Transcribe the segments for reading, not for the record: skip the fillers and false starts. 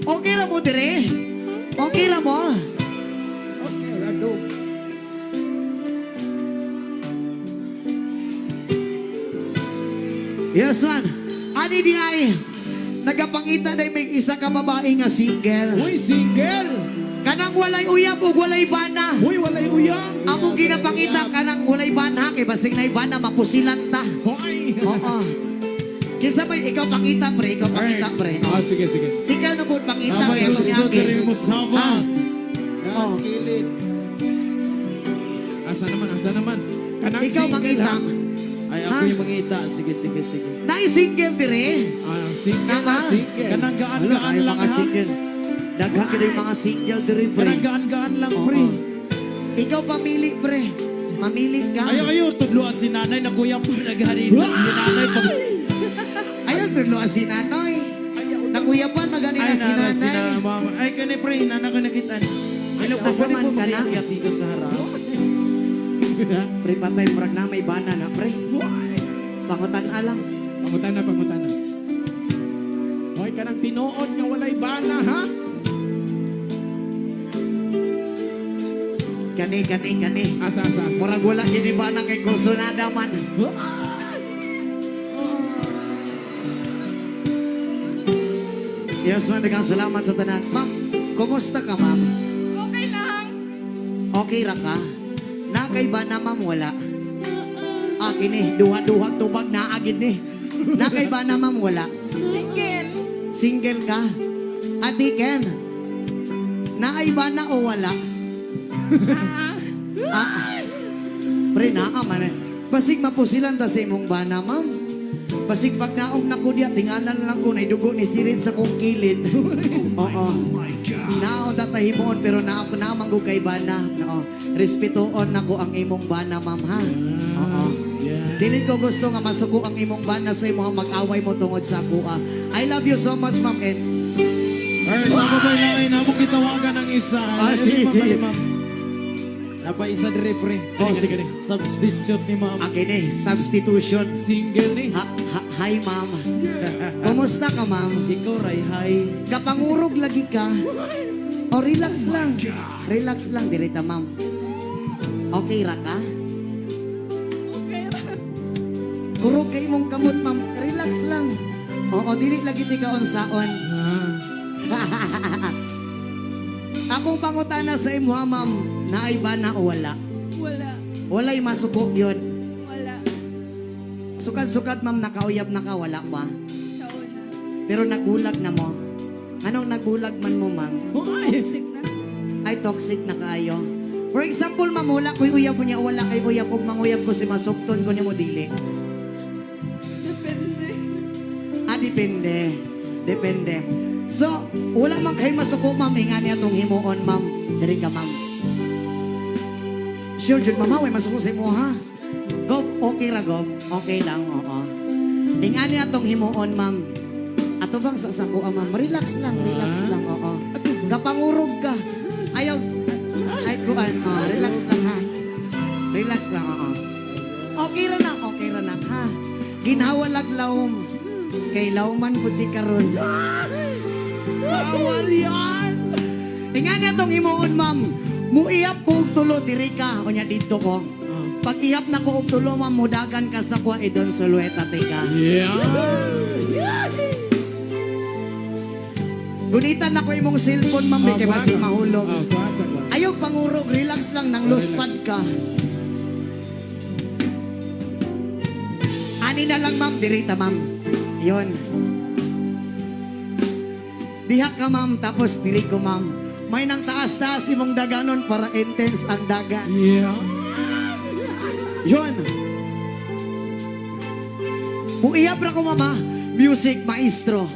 Okay lang mo dire. Okay lang mo. Okay, rado. Yes, man. Ani di ay. Nagapangita na may isa ka babae nga single. Uy, single. Kanang walay uyab o walay bana. Uy, walay uyang. Amo ginapangita kanang walay bana kay basing na bana mapusilan ta. Hoy. Oo. Kinsa may ikaw pangita pre, ikaw pangita pre. Ah, sige, sige. Ikaw na po pangita Tama kay yung gusto kunyaki. diri mo sama. Oh. Skillet. Asa naman, asa naman. Kanang Ikaw single, mangita. ha? Ay, Ha? ako yung mangita. Sige, sige, sige. Nai single dire. Ah, single Tama. na, single. Kanang gaan-gaan Wala, ay, lang, mga ha? single. Daghan ka yung mga single dire pre. Kanang gaan-gaan lang, Oo. pre. Ikaw pamili pre. Mamili ka. Ayaw, tudloan si nanay na kuya po nagharin. Si nanay pag... Ayaw tuloan si Nanoy. Nakuya pa na ganina Ay, si nana, si Nanay. mama. Ay, kani pre, nana ko nakita ni. Hello, po, Asa pwede man po ka na? mag-iakyat dito sa harap. Pre, patay murag na may bana na pre. Pangutan alang. Pangutan na, pangutan na. Hoy, kanang tinuod nga walay bana, ha? Kani. Asa, asa, asa. Murag wala gini bana kay Kursunada man. Yes, man, dagang salamat sa tanan. Ma'am, kumusta ka, ma'am? Okay lang. Okay ra ka? Nakay ba na, ma'am? Wala. Akin eh, duha-duha tubag na agid eh. Nakay ba na, ma'am? Wala. Single. Single ka? Ati Ken, naay ba na o wala? Ah, pre, naa man eh. Basig mapusilan ta sa imong bana, ma'am. Basig pag naong nakudya, tinganan lang ko na dugo ni sirit sa kong kilid. Oo. Naon tatahimoon pero naamang ko kay bana. Oo. Respetoon nako ang imong bana, ma'am, ha? Oo. Yeah. Dili ko gusto nga masuko ang imong bana sa imong mag-away mo tungod sa kuha. I love you so much, ma'am. And Or, nakabay lang ay namo kitawagan ng isa. Ah, sige, sige. Napa isa dire pre. Oh, sige, sige. Substitute ni mama. akin eh, substitution. Single ni. Hi, ma'am. Kumusta ka, ma'am? Ikaw, Ray, hi. Kapangurog lagi ka. O, relax lang. Relax lang, direta, ma'am. Okay ra ka? Kurog kay mong kamot, ma'am. Relax lang. Oo, dili lagi ti ka onsaon. Akong pangutana sa imo, ha, ma'am. Naay ba na o wala? Wala. Walay masuko yun. Wala. Sukat-sukat, ma'am, nakauyab na ka, wala pa. Sa una. Pero nagulag na mo. Anong nagulag man mo, ma'am? Toxic na. Ay toxic na kaayo. For example, ma'am, wala ko'y uyab mo niya, wala kay uyab, ug manguyab ko si masukton ko niya mo dili. Depende. Ah, depende. Depende. So, wala man kay masuko, ma'am, hinga niya tong himuon, ma'am. Diri ka, ma'am. Sure, Jud, ma'am, way masuko sa imo, ha? Gob, okay ra, Gob. Okay lang, oo. Hinga niya tong himuon, ma'am. Ato bang sa sako, ma'am? Relax lang, oo. Kapangurog ka. Ayaw, ay, kuan, relax lang, ha? Relax lang, oo. Okay ra na, ha? Ginhawalag lawom. Kay lawman puti karon. Bawal yan! Hinga niya tong himuon, ma'am. Muiyap ko og tulo, diri ka. O niya dito ko. Pag ihap na ko og tulo, ma'am, mudagan ka sa kwa, idon sulueta, tika. Yeah. Gunitan na ko imong cellphone, ma'am, kay basig mahulog. Oh, kuasa, kuasa. Ayaw pangurog, relax lang, nang luspad ka. Ani na lang, ma'am, dirita, ma'am. Yun. Diha ka, ma'am, tapos diri ko, ma'am. May nang taas-taas imong daganon para intense ang daga. Yeah. Yun. Muiyap ra ko, mama. Music, maestro.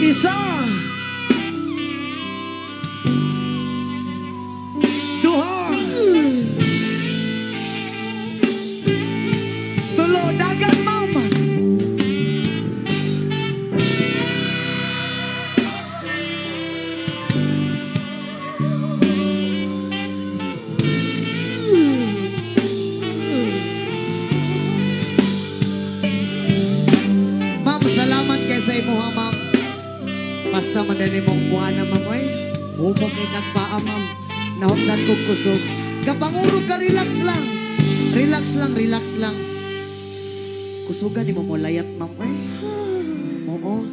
Isa. Duha. Tulo, dagan, ma'am. imo ha, ma'am. Basta madali mong buwan na, ma'am, ay. Humog kay nagpaa, ma'am. Nahugdan kong kusog. Kapangurog ka, relax lang. Relax lang, relax lang. Kusugan ni mo mo layat, ma'am, ay. Oo.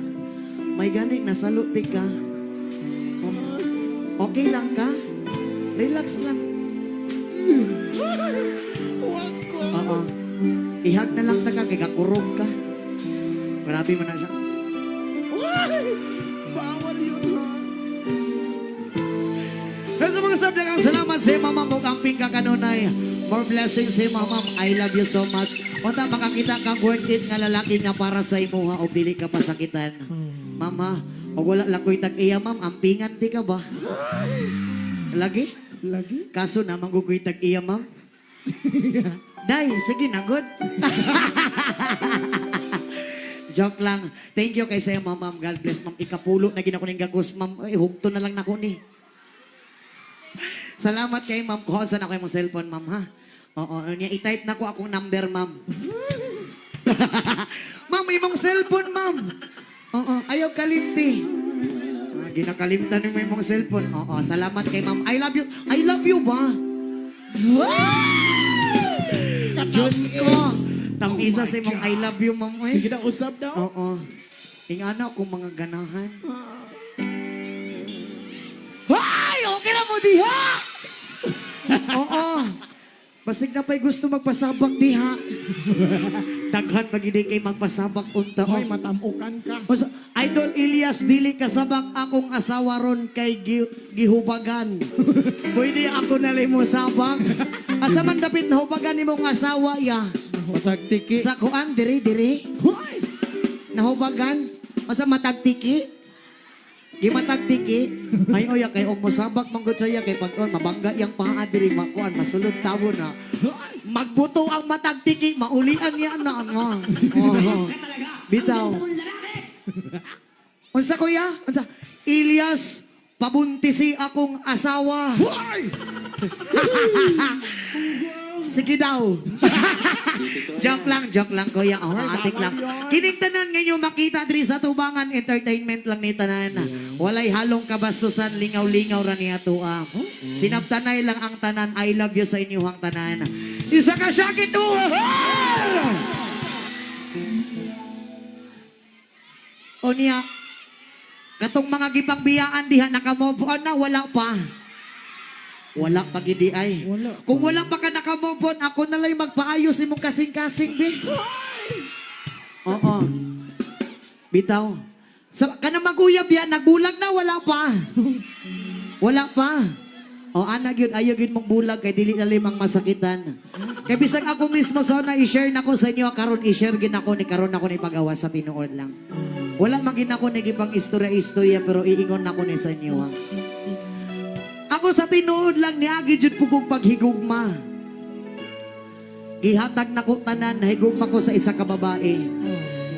May ganik, nasaluti ka. Okay lang ka? Relax lang. Huwag ko. Oo. Ihag na lang na ka, kaya kurog ka. Grabe mo na siya. Bawal yun, ha? Pero sa mga sabdagang salamat sa mama mo ang pingka kanunay. More blessings sa mama. I love you so much. Unta makakita kang worth it nga lalaki nga para sa imo ha o dili ka pasakitan. Mama, o wala lang ko'y tag-iya ma'am, ampingan di ka ba? Lagi? Lagi? Kaso na manggugoy tag-iya ma'am. Day, sige na, good. Joke lang. Thank you kay sa'yo, ma'am. God bless, ma'am. Ikapulo na ginako ng gagos, ma'am. Ay, hugto na lang na ko ni. Salamat kay ma'am. Kuhan saan ako yung cellphone, ma'am, ha? Oo, niya. I-type na ko akong number, ma'am. Ma'am, imong cellphone, ma'am. Oo, ayaw kalimti. Ginakalimtan mo imong cellphone. Oo, salamat kay ma'am. I love you. I love you ba? Diyos ko. Tang-isa sa imong I love you, ma'am. Ay. Sige na, usap daw. Oo. Ingana akong mga ganahan. Hay! Okay na mo diha! Oo. Basig na pa'y gusto magpasabak diha. Daghan pag-hindi kay magpasabak unta. Hoy, matamukan ka. Idol Elias, dili kasabak akong asawa ron kay gihubagan. Pwede ako nalay mo sabak. Asa man dapit na hubagan ni mong asawa ya. Matagtiki. Sa kuan, diri. Hoy! Nahubagan. Asa matagtiki. Gimatagtiki. Ay oya kay og mosabak manggod saya kay pagkon mabangga yang paa diri makuan masulod tawo na. Magbuto ang matagtiki, maulian niya na ano. Oh. Bitaw. Unsa kuya? Unsa? Elias, pabuntisi akong asawa. Hoy! Sige daw. joke lang kuya. Oh, atik lang. Kining tanan ngayon makita diri sa Tubangan Entertainment lang ni tanan. Walay halong kabastusan, lingaw-lingaw ra niya to. Sinabtanay lang ang tanan. I love you sa inyong tanan. Isa ka sakit O niya, katong mga gipang biyaan diha nakamove on na wala pa. Wala pa gidi ay. Wala. Kung wala pa ka nakamove on, ako na lang magpaayos imong kasing-kasing, be. Oo. Bitaw. Kanang maguyab yan, nagbulag na, wala pa. Wala pa. O anak yun, ayaw yun mong bulag, kay dili na limang masakitan. Kaya bisag ako mismo sa una, i-share na ko sa inyo, karon i-share gin ako, ni karon ako ni pagawa sa tinuod lang. Wala magin ako nagipang istorya-istorya, pero iingon na ko ni sa inyo, ha. Ako sa tinuod lang ni Agi jud pugong paghigugma. Gihatag na ko tanan, higugma ko sa isa ka babae.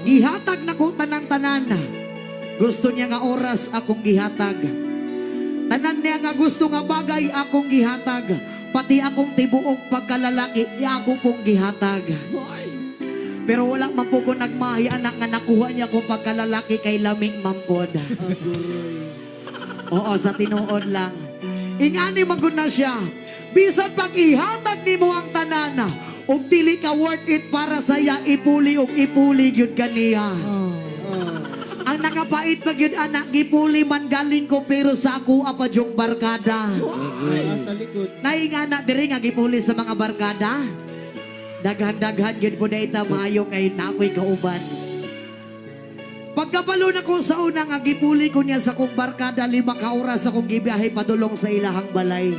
Gihatag na ko tanan. Gusto niya nga oras akong gihatag. Tanan niya nga gusto nga bagay akong gihatag. Pati akong tibuok pagkalalaki, ako pong gihatag. Pero wala man po ko nagmahi anak nga nakuha niya kong pagkalalaki kay lamig mampod. Oo, sa tinuod lang. Ingani magud na siya. Bisan pag ihatag nimo ang tanan, ug dili ka worth it para saya ipuli ug ipuli gyud kaniya. Ang nakapait pa gyud anak gipuli man galing ko pero sa ako apa jong barkada. Sa likod. Naingana diri nga gipuli sa mga barkada. Daghan-daghan gyud po dayta maayo kay nakoy kauban. Pagkabalo na ko sa una nga gipuli ko niya sa kong barkada 5 ka oras akong gibiyahe padulong sa ilahang balay.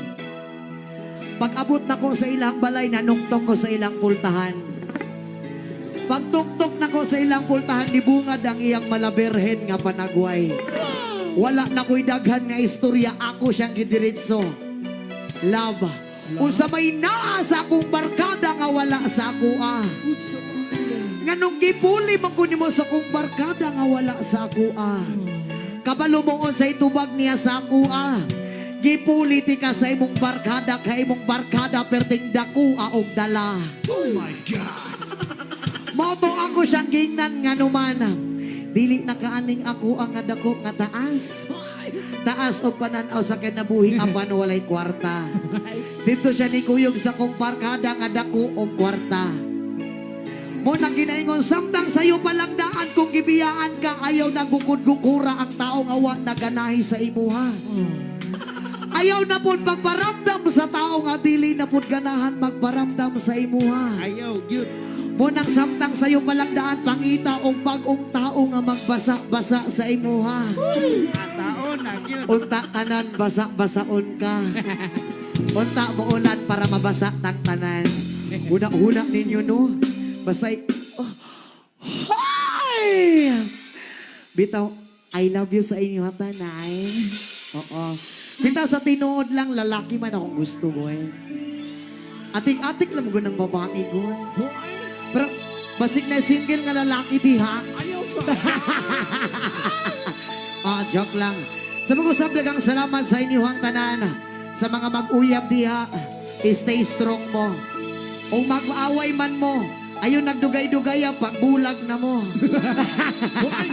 Pag-abot na ko sa ilang balay, nanungtong ko sa ilang pultahan. Pagtuktok na ko sa ilang pultahan, dibungad ang iyang malaberhen nga panagway. Wala na ko'y daghan nga istorya, ako siyang gidiritso. Love. Unsa may naa sa akong barkada nga wala sa ako Nga nung gipuli man ko nimo sa akong barkada nga wala sa ako Kabalo mo on sa itubag niya sa ako Gipuli ti ka sa imong barkada, kay imong barkada perting dako og dala. Oh my God! Moto ako siyang gingnan nga numan. Dili na kaaning ako ang nga dako nga taas. Taas o pananaw sa kinabuhi apan walay kwarta. Dito siya ni kuyog sa kong barkada nga dako og kwarta. Mo nang ginaingon samtang sayo palang daan kung gibiyaan ka ayaw na gukod-gukura ang taong awa na ganahi sa imuha. Ayaw na pud magparamdam sa tao nga dili na pud ganahan magparamdam sa imuha. Ayaw, yun. Munang samtang sayo palagdaan pangita og bagong tao nga magbasa-basa sa imuha. Asaon na, yun. Unta tanan basa-basaon ka. Unta muulan para mabasa tang tanan. Una-una ninyo no. Basay. Oh. Hi! Bitaw, I love you sa inyo tanay. Oo. Bitaw sa tinuod lang lalaki man akong gusto boy. Atik-atik lang mo ng babae ko. Pero basig na single nga lalaki diha. Ayaw sa... Joke lang. Sa mga usab dagang salamat sa inyong tanan. Sa mga mag-uyab diha, stay strong mo. O mag-aaway man mo, ayun nagdugay-dugay pagbulag na mo. Hoy!